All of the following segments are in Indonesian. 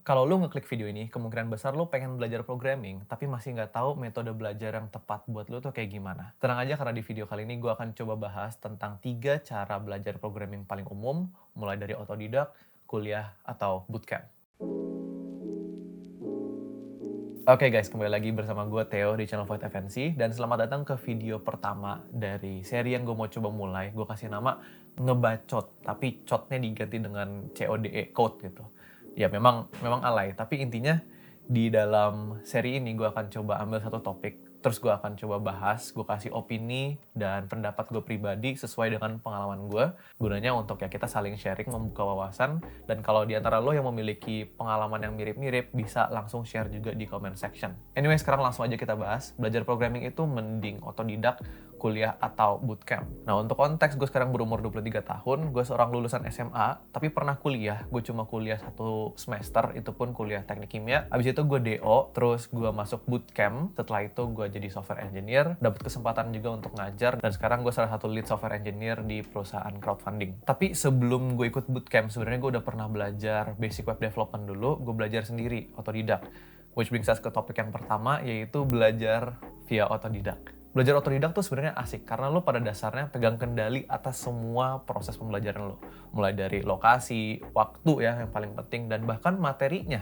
Kalau lu ngeklik video ini, kemungkinan besar lu pengen belajar programming, tapi masih nggak tahu metode belajar yang tepat buat lu tuh kayak gimana. Tenang aja karena di video kali ini gue akan coba bahas tentang 3 cara belajar programming paling umum, mulai dari otodidak, kuliah, atau bootcamp. Oke guys, kembali lagi bersama gue Theo di channel Void FNC, dan selamat datang ke video pertama dari seri yang gue mau coba mulai. Gue kasih nama ngebacot, tapi cotnya diganti dengan CODE, code gitu. Ya memang alay, tapi intinya di dalam seri ini gue akan coba ambil satu topik, terus gue akan coba bahas, gue kasih opini dan pendapat gue pribadi sesuai dengan pengalaman gue, gunanya untuk ya kita saling sharing, membuka wawasan, dan kalau di antara lo yang memiliki pengalaman yang mirip-mirip, bisa langsung share juga di comment section. Anyway, sekarang langsung aja kita bahas, belajar programming itu mending otodidak, kuliah, atau bootcamp. Nah, untuk konteks, gue sekarang berumur 23 tahun, gue seorang lulusan SMA, tapi pernah kuliah, gue cuma kuliah 1 semester, itu pun kuliah teknik kimia. Abis itu gue DO, terus gue masuk bootcamp, setelah itu gue jadi software engineer, dapat kesempatan juga untuk ngajar, dan sekarang gue salah satu lead software engineer di perusahaan crowdfunding. Tapi sebelum gue ikut bootcamp, sebenarnya gue udah pernah belajar basic web development dulu, gue belajar sendiri, otodidak. Which brings us ke topik yang pertama, yaitu belajar via otodidak. Belajar otodidak tuh sebenarnya asik, karena lo pada dasarnya pegang kendali atas semua proses pembelajaran lo. Mulai dari lokasi, waktu ya yang paling penting, dan bahkan materinya.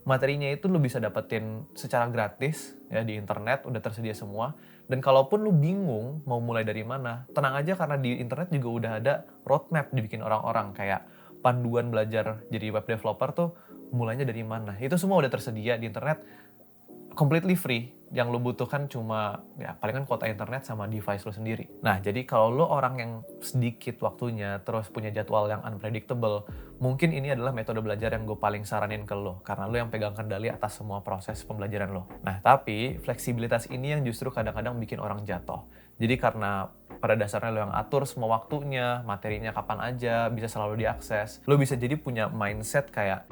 Materinya itu lo bisa dapetin secara gratis ya di internet, udah tersedia semua. Dan kalaupun lo bingung mau mulai dari mana, tenang aja karena di internet juga udah ada roadmap dibikin orang-orang, kayak panduan belajar jadi web developer tuh mulainya dari mana. Itu semua udah tersedia di internet, completely free. Yang lo butuhkan cuma ya palingan kuota internet sama device lo sendiri. Nah, jadi kalau lo orang yang sedikit waktunya, terus punya jadwal yang unpredictable, mungkin ini adalah metode belajar yang gue paling saranin ke lo, karena lo yang pegang kendali atas semua proses pembelajaran lo. Nah, tapi fleksibilitas ini yang justru kadang-kadang bikin orang jatuh. Jadi karena pada dasarnya lo yang atur semua waktunya, materinya kapan aja, bisa selalu diakses, lo bisa jadi punya mindset kayak,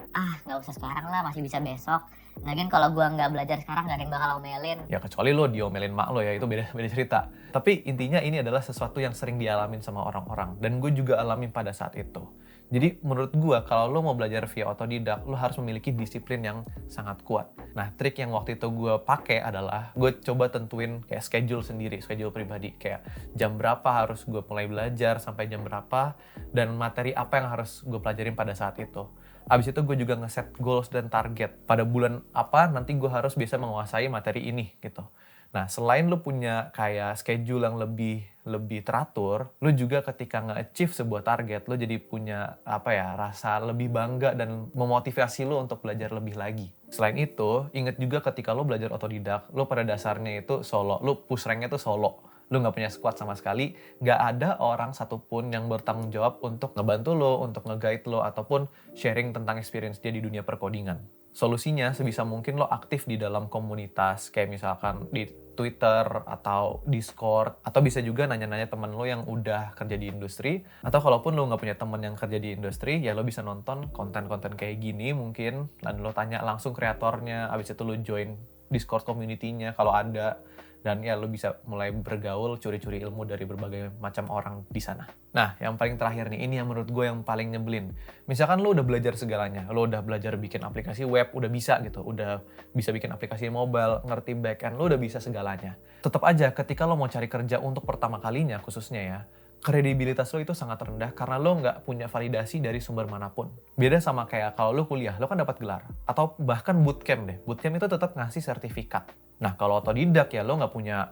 Nggak usah sekarang lah, masih bisa besok. Lagian kalau gua nggak belajar sekarang nggak ada yang bakal omelin. ya kecuali lo diomelin mak lo ya, itu beda cerita. Tapi intinya ini adalah sesuatu yang sering dialamin sama orang-orang, dan gue juga alamin pada saat itu. Jadi menurut gue, kalau lo mau belajar via otodidak, lo harus memiliki disiplin yang sangat kuat. Nah, trik yang waktu itu gue pakai adalah, gue coba tentuin kayak schedule sendiri, schedule pribadi. Kayak jam berapa harus gue mulai belajar, sampai jam berapa, dan materi apa yang harus gue pelajarin pada saat itu. Abis itu gue juga ngeset goals dan target. Pada bulan apa nanti gue harus bisa menguasai materi ini gitu. Nah, selain lu punya kayak schedule yang lebih teratur, lu juga ketika nge-achieve sebuah target, lu jadi punya rasa lebih bangga dan memotivasi lu untuk belajar lebih lagi. Selain itu, inget juga ketika lu belajar otodidak, lu pada dasarnya itu solo, lu push rank-nya itu solo. Lu nggak punya squad sama sekali, nggak ada orang satupun yang bertanggung jawab untuk ngebantu lo, untuk nge-guide lo, ataupun sharing tentang experience dia di dunia perkodingan. Solusinya sebisa mungkin lo aktif di dalam komunitas, kayak misalkan di Twitter atau Discord, atau bisa juga nanya-nanya temen lo yang udah kerja di industri, atau kalaupun lo nggak punya temen yang kerja di industri, ya lo bisa nonton konten-konten kayak gini mungkin, dan lo tanya langsung kreatornya, abis itu lo join Discord community-nya kalau ada, dan ya lo bisa mulai bergaul, curi-curi ilmu dari berbagai macam orang di sana. Nah, yang paling terakhir nih, ini yang menurut gue yang paling nyebelin. Misalkan lo udah belajar segalanya, lo udah belajar bikin aplikasi web, udah bisa gitu, udah bisa bikin aplikasi mobile, ngerti backend, lo udah bisa segalanya. Tetap aja, ketika lo mau cari kerja untuk pertama kalinya khususnya ya, kredibilitas lo itu sangat rendah karena lo nggak punya validasi dari sumber manapun. Beda sama kayak kalau lo kuliah, lo kan dapat gelar. Atau bahkan bootcamp deh. Bootcamp itu tetap ngasih sertifikat. Nah, kalau otodidak ya lo nggak punya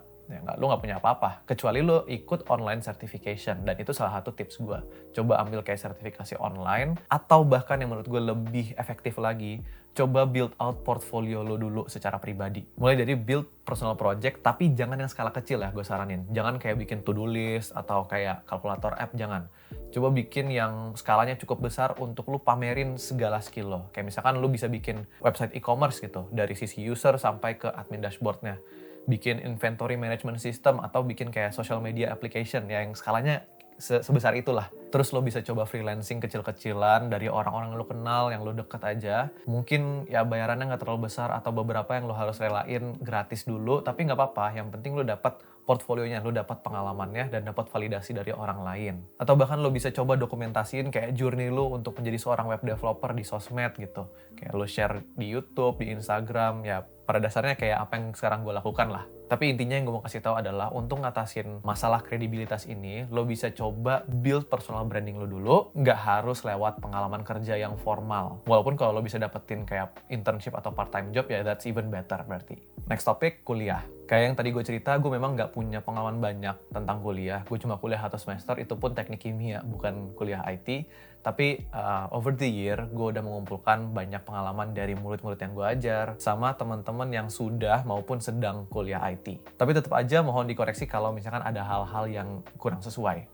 apa-apa. Kecuali lo ikut online certification. Dan itu salah satu tips gue. Coba ambil kayak sertifikasi online. Atau bahkan yang menurut gue lebih efektif lagi, coba build out portfolio lo dulu secara pribadi. Mulai dari build personal project, tapi jangan yang skala kecil ya, gue saranin. Jangan kayak bikin to-do list atau kayak kalkulator app, jangan. Coba bikin yang skalanya cukup besar untuk lo pamerin segala skill lo. Kayak misalkan lo bisa bikin website e-commerce gitu, dari sisi user sampai ke admin dashboardnya. Bikin inventory management system atau bikin kayak social media application ya, yang skalanya sebesar itulah. Terus lo bisa coba freelancing kecil-kecilan dari orang-orang yang lo kenal, yang lo deket aja. Mungkin ya bayarannya nggak terlalu besar atau beberapa yang lo harus relain gratis dulu, tapi nggak apa-apa. Yang penting lo dapat portfolionya, lo dapat pengalamannya dan dapat validasi dari orang lain. Atau bahkan lo bisa coba dokumentasiin kayak journey lo untuk menjadi seorang web developer di sosmed gitu. Kayak lo share di YouTube, di Instagram, ya pada dasarnya kayak apa yang sekarang gue lakukan lah. Tapi intinya yang gue mau kasih tahu adalah untuk ngatasin masalah kredibilitas ini, lo bisa coba build personal branding lo dulu, nggak harus lewat pengalaman kerja yang formal. Walaupun kalau lo bisa dapetin kayak internship atau part-time job, ya that's even better berarti. Next topic, kuliah. Kayak yang tadi gue cerita, gue memang nggak punya pengalaman banyak tentang kuliah. Gue cuma kuliah 1 semester, itu pun teknik kimia, bukan kuliah IT. Tapi over the year, gue udah mengumpulkan banyak pengalaman dari murid-murid yang gue ajar, sama teman-teman yang sudah maupun sedang kuliah IT. Tapi tetap aja mohon dikoreksi kalau misalkan ada hal-hal yang kurang sesuai.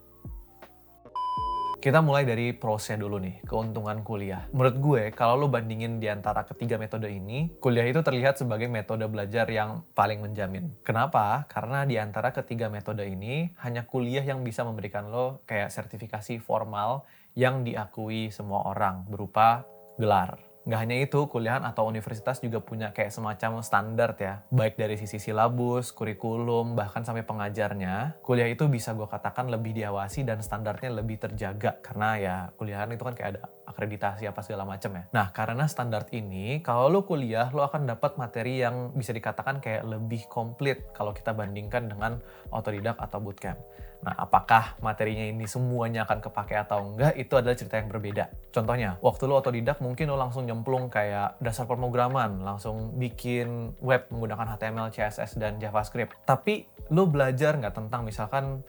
Kita mulai dari prosnya dulu nih, keuntungan kuliah. Menurut gue, kalau lo bandingin di antara ketiga metode ini, kuliah itu terlihat sebagai metode belajar yang paling menjamin. Kenapa? Karena di antara ketiga metode ini, hanya kuliah yang bisa memberikan lo kayak sertifikasi formal yang diakui semua orang berupa gelar. Nggak hanya itu, kuliahan atau universitas juga punya kayak semacam standar ya. Baik dari sisi silabus, kurikulum, bahkan sampai pengajarnya. Kuliah itu bisa gue katakan lebih diawasi dan standarnya lebih terjaga. Karena ya kuliahan itu kan kayak ada akreditasi apa segala macam ya. Nah, karena standar ini, kalau lo kuliah, lo akan dapat materi yang bisa dikatakan kayak lebih komplit kalau kita bandingkan dengan otodidak atau bootcamp. Nah, apakah materinya ini semuanya akan kepake atau enggak, itu adalah cerita yang berbeda. Contohnya, waktu lo otodidak mungkin lo langsung nyemplung kayak dasar pemrograman, langsung bikin web menggunakan HTML, CSS, dan JavaScript. Tapi lo belajar nggak tentang misalkan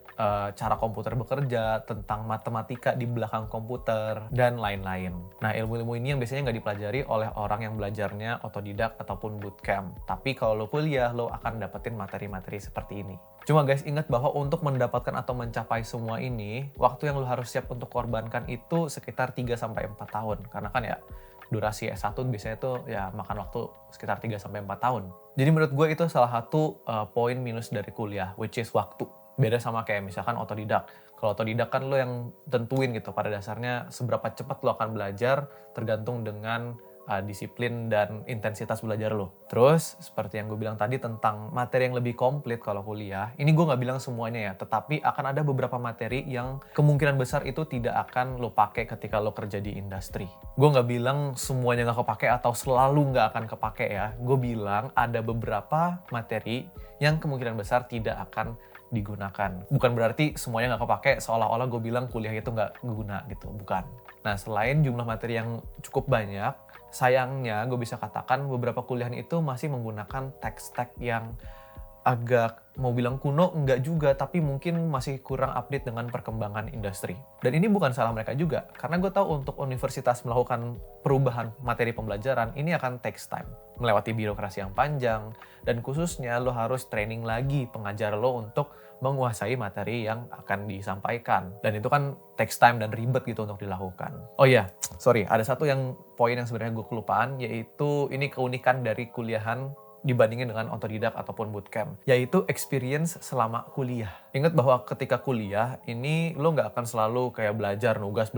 cara komputer bekerja, tentang matematika di belakang komputer, dan lain-lain. Nah, ilmu-ilmu ini yang biasanya nggak dipelajari oleh orang yang belajarnya otodidak ataupun bootcamp. Tapi kalau lo kuliah, lo akan dapetin materi-materi seperti ini. Cuma guys, ingat bahwa untuk mendapatkan atau mencapai semua ini, waktu yang lo harus siap untuk korbankan itu sekitar 3-4 tahun. Karena kan ya, durasi S1 biasanya tuh ya makan waktu sekitar 3-4 tahun. Jadi menurut gue itu salah satu poin minus dari kuliah, which is waktu. Beda sama kayak misalkan otodidak. Kalau otodidak kan lo yang tentuin gitu, pada dasarnya seberapa cepat lo akan belajar tergantung dengan disiplin dan intensitas belajar lo. Terus, seperti yang gue bilang tadi tentang materi yang lebih komplit kalau kuliah, ini gue nggak bilang semuanya ya, tetapi akan ada beberapa materi yang kemungkinan besar itu tidak akan lo pakai ketika lo kerja di industri. Gue nggak bilang semuanya nggak kepake atau selalu nggak akan kepake ya. Gue bilang ada beberapa materi yang kemungkinan besar tidak akan digunakan. Bukan berarti semuanya nggak kepake, seolah-olah gue bilang kuliah itu nggak guna gitu, bukan. Nah, selain jumlah materi yang cukup banyak, sayangnya gue bisa katakan beberapa kuliahan itu masih menggunakan teks-teks yang agak mau bilang kuno, enggak juga, tapi mungkin masih kurang update dengan perkembangan industri. Dan ini bukan salah mereka juga, karena gue tahu untuk universitas melakukan perubahan materi pembelajaran, ini akan takes time. Melewati birokrasi yang panjang, dan khususnya lo harus training lagi pengajar lo untuk menguasai materi yang akan disampaikan. Dan itu kan takes time dan ribet gitu untuk dilakukan. Oh iya, sorry, ada satu poin yang sebenarnya gue kelupaan, yaitu ini keunikan dari kuliahan dibandingin dengan otodidak ataupun bootcamp, yaitu experience selama kuliah. Ingat bahwa ketika kuliah, ini lo nggak akan selalu kayak belajar nugas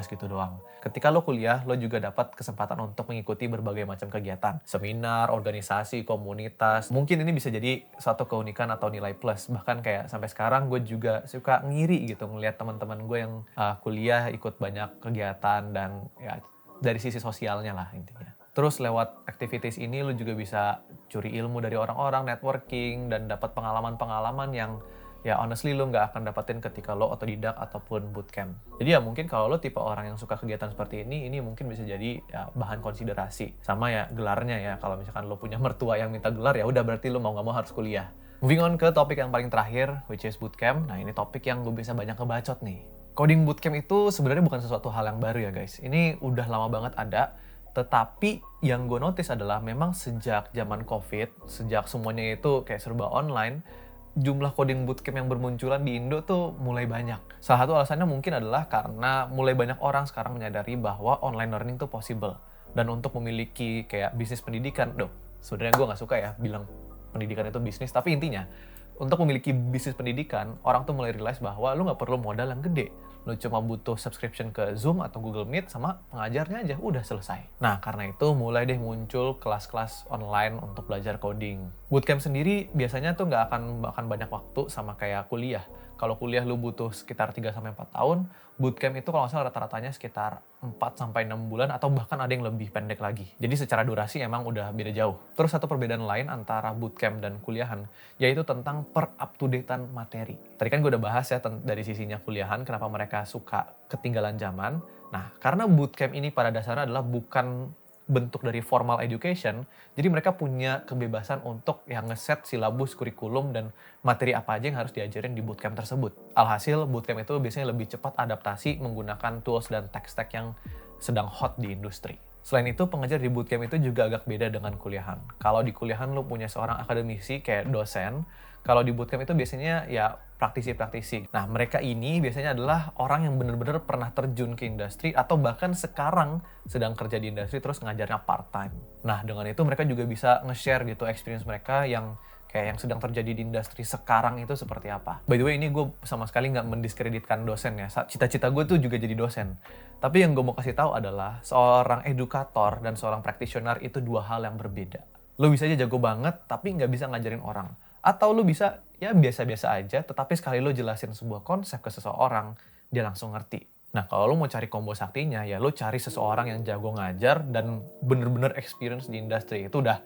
gitu doang. Ketika lo kuliah, lo juga dapat kesempatan untuk mengikuti berbagai macam kegiatan. Seminar, organisasi, komunitas. Mungkin ini bisa jadi suatu keunikan atau nilai plus. Bahkan kayak sampai sekarang gue juga suka ngiri gitu ngelihat teman-teman gue yang kuliah ikut banyak kegiatan dan ya dari sisi sosialnya lah intinya. Terus lewat activities ini lo juga bisa curi ilmu dari orang-orang, networking, dan dapat pengalaman-pengalaman yang ya honestly lo nggak akan dapetin ketika lo otodidak ataupun bootcamp. Jadi ya mungkin kalau lo tipe orang yang suka kegiatan seperti ini mungkin bisa jadi ya bahan konsiderasi. Sama ya gelarnya ya, kalau misalkan lo punya mertua yang minta gelar ya udah berarti lo mau nggak mau harus kuliah. Moving on ke topik yang paling terakhir, which is bootcamp. Nah ini topik yang gue bisa banyak ngebacot nih. Coding bootcamp itu sebenarnya bukan sesuatu hal yang baru ya guys. Ini udah lama banget ada. Tetapi yang gue notice adalah memang sejak zaman COVID, sejak semuanya itu kayak serba online, jumlah coding bootcamp yang bermunculan di Indo tuh mulai banyak. Salah satu alasannya mungkin adalah karena mulai banyak orang sekarang menyadari bahwa online learning tuh possible. Dan untuk memiliki kayak bisnis pendidikan, sebenarnya gue nggak suka ya bilang pendidikan itu bisnis, tapi intinya untuk memiliki bisnis pendidikan, orang tuh mulai realize bahwa lu nggak perlu modal yang gede. Lu cuma butuh subscription ke Zoom atau Google Meet sama pengajarnya aja, udah selesai. Nah, karena itu mulai deh muncul kelas-kelas online untuk belajar coding. Bootcamp sendiri biasanya tuh nggak akan banyak waktu sama kayak kuliah. Kalau kuliah lu butuh sekitar 3-4 tahun, bootcamp itu kalau nggak salah rata-ratanya sekitar 4-6 bulan atau bahkan ada yang lebih pendek lagi. Jadi secara durasi emang udah beda jauh. Terus satu perbedaan lain antara bootcamp dan kuliahan, yaitu tentang per-up-to-date-an materi. Tadi kan gue udah bahas ya dari sisinya kuliahan, kenapa mereka suka ketinggalan zaman. Nah, karena bootcamp ini pada dasarnya adalah bukan bentuk dari formal education, jadi mereka punya kebebasan untuk yang ngeset silabus, kurikulum, dan materi apa aja yang harus diajarin di bootcamp tersebut. Alhasil, bootcamp itu biasanya lebih cepat adaptasi menggunakan tools dan tech-stack yang sedang hot di industri. Selain itu, pengajar di bootcamp itu juga agak beda dengan kuliahan. Kalau di kuliahan lu punya seorang akademisi kayak dosen, kalau di bootcamp itu biasanya ya praktisi-praktisi. Nah, mereka ini biasanya adalah orang yang benar-benar pernah terjun ke industri atau bahkan sekarang sedang kerja di industri terus ngajarnya part-time. Nah, dengan itu mereka juga bisa nge-share gitu experience mereka yang kayak yang sedang terjadi di industri sekarang itu seperti apa. By the way, ini gue sama sekali nggak mendiskreditkan dosen ya. Cita-cita gue tuh juga jadi dosen. Tapi yang gue mau kasih tahu adalah seorang edukator dan seorang practitioner itu dua hal yang berbeda. Lo bisa aja jago banget, tapi nggak bisa ngajarin orang. Atau lo bisa ya biasa-biasa aja, tetapi sekali lo jelasin sebuah konsep ke seseorang, dia langsung ngerti. Nah, kalau lo mau cari combo saktinya, ya lo cari seseorang yang jago ngajar dan bener-bener experience di industri. Itu udah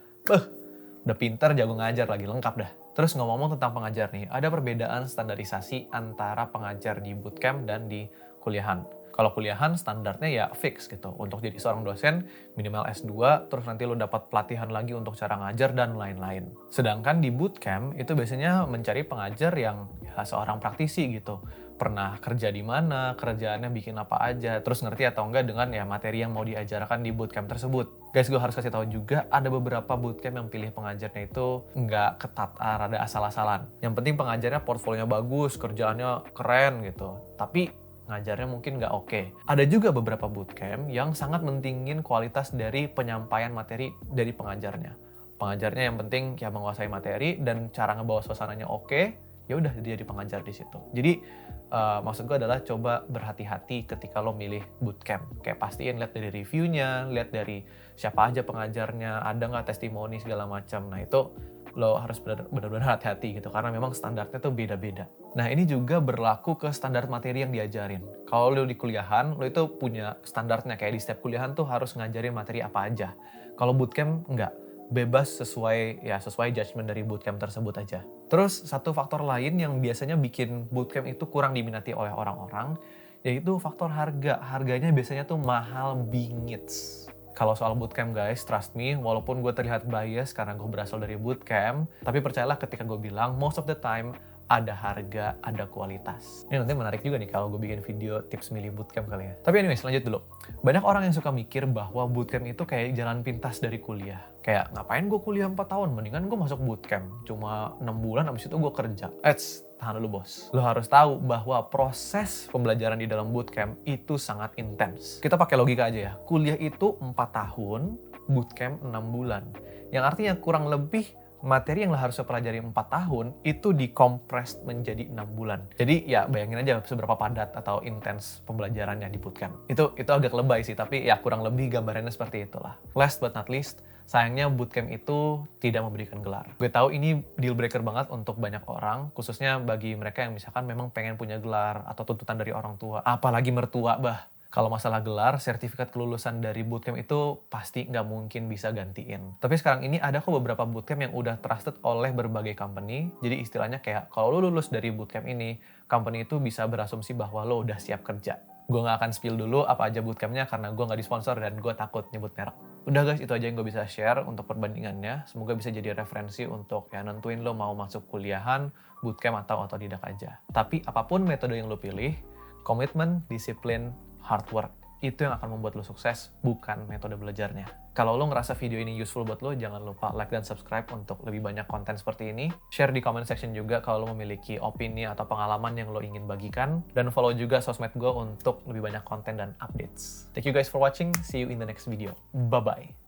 pintar, jago ngajar lagi, lengkap dah. Terus ngomong-ngomong tentang pengajar nih, ada perbedaan standarisasi antara pengajar di bootcamp dan di kuliahan. Kalau kuliahan standarnya ya fix gitu. Untuk jadi seorang dosen minimal S2, terus nanti lo dapat pelatihan lagi untuk cara ngajar dan lain-lain. Sedangkan di bootcamp itu biasanya mencari pengajar yang ya seorang praktisi gitu. Pernah kerja di mana, kerjaannya bikin apa aja, terus ngerti atau enggak dengan ya materi yang mau diajarkan di bootcamp tersebut. Guys, gue harus kasih tahu juga ada beberapa bootcamp yang pilih pengajarnya itu nggak ketat, rada asal-asalan. Yang penting pengajarnya portfolionya bagus, kerjaannya keren gitu. Tapi ngajarnya mungkin nggak oke. Ada juga beberapa bootcamp yang sangat mentingin kualitas dari penyampaian materi dari pengajarnya. Pengajarnya yang penting ya menguasai materi dan cara ngebawa suasananya oke, ya udah dia jadi pengajar di situ. Jadi maksud gue adalah coba berhati-hati ketika lo milih bootcamp. Kayak pastiin lihat dari reviewnya, lihat dari siapa aja pengajarnya, ada nggak testimoni segala macam. Nah itu lo harus benar-benar hati-hati gitu karena memang standarnya tuh beda-beda. Nah ini juga berlaku ke standar materi yang diajarin. Kalau lo di kuliahan, lo itu punya standarnya kayak di setiap kuliahan tuh harus ngajarin materi apa aja. Kalau bootcamp enggak, bebas sesuai judgement dari bootcamp tersebut aja. Terus satu faktor lain yang biasanya bikin bootcamp itu kurang diminati oleh orang-orang, yaitu faktor harga. Harganya biasanya tuh mahal bingits. Kalau soal bootcamp guys, trust me, walaupun gue terlihat bias karena gue berasal dari bootcamp, tapi percayalah ketika gue bilang, most of the time, ada harga, ada kualitas. Ini nanti menarik juga nih kalau gue bikin video tips milih bootcamp kali ya. Tapi anyways, lanjut dulu. Banyak orang yang suka mikir bahwa bootcamp itu kayak jalan pintas dari kuliah. Kayak, ngapain gue kuliah 4 tahun? Mendingan gue masuk bootcamp. Cuma 6 bulan, abis itu gue kerja. Tahan dulu bos. Lo harus tahu bahwa proses pembelajaran di dalam bootcamp itu sangat intens. Kita pakai logika aja ya. Kuliah itu 4 tahun, bootcamp 6 bulan. Yang artinya kurang lebih materi yang lo harus pelajari 4 tahun itu dikompres menjadi 6 bulan. Jadi ya bayangin aja seberapa padat atau intens pembelajarannya di bootcamp. Itu agak lebay sih, tapi ya kurang lebih gambarannya seperti itulah. Last but not least, sayangnya bootcamp itu tidak memberikan gelar. Gue tahu ini deal breaker banget untuk banyak orang, khususnya bagi mereka yang misalkan memang pengen punya gelar atau tuntutan dari orang tua. Apalagi mertua bah. Kalau masalah gelar, sertifikat kelulusan dari bootcamp itu pasti nggak mungkin bisa gantiin. Tapi sekarang ini ada kok beberapa bootcamp yang udah trusted oleh berbagai company. Jadi istilahnya kayak kalau lo lulus dari bootcamp ini, company itu bisa berasumsi bahwa lo udah siap kerja. Gue nggak akan spill dulu apa aja bootcampnya karena gue nggak disponsor dan gue takut nyebut merek. Udah guys, itu aja yang gue bisa share untuk perbandingannya. Semoga bisa jadi referensi untuk ya nentuin lo mau masuk kuliahan, bootcamp atau otodidak aja. Tapi apapun metode yang lo pilih, komitmen, disiplin, hard work, itu yang akan membuat lo sukses, bukan metode belajarnya. Kalau lo ngerasa video ini useful buat lo, jangan lupa like dan subscribe untuk lebih banyak konten seperti ini. Share di comment section juga kalau lo memiliki opini atau pengalaman yang lo ingin bagikan. Dan follow juga sosmed gue untuk lebih banyak konten dan updates. Thank you guys for watching, see you in the next video. Bye-bye.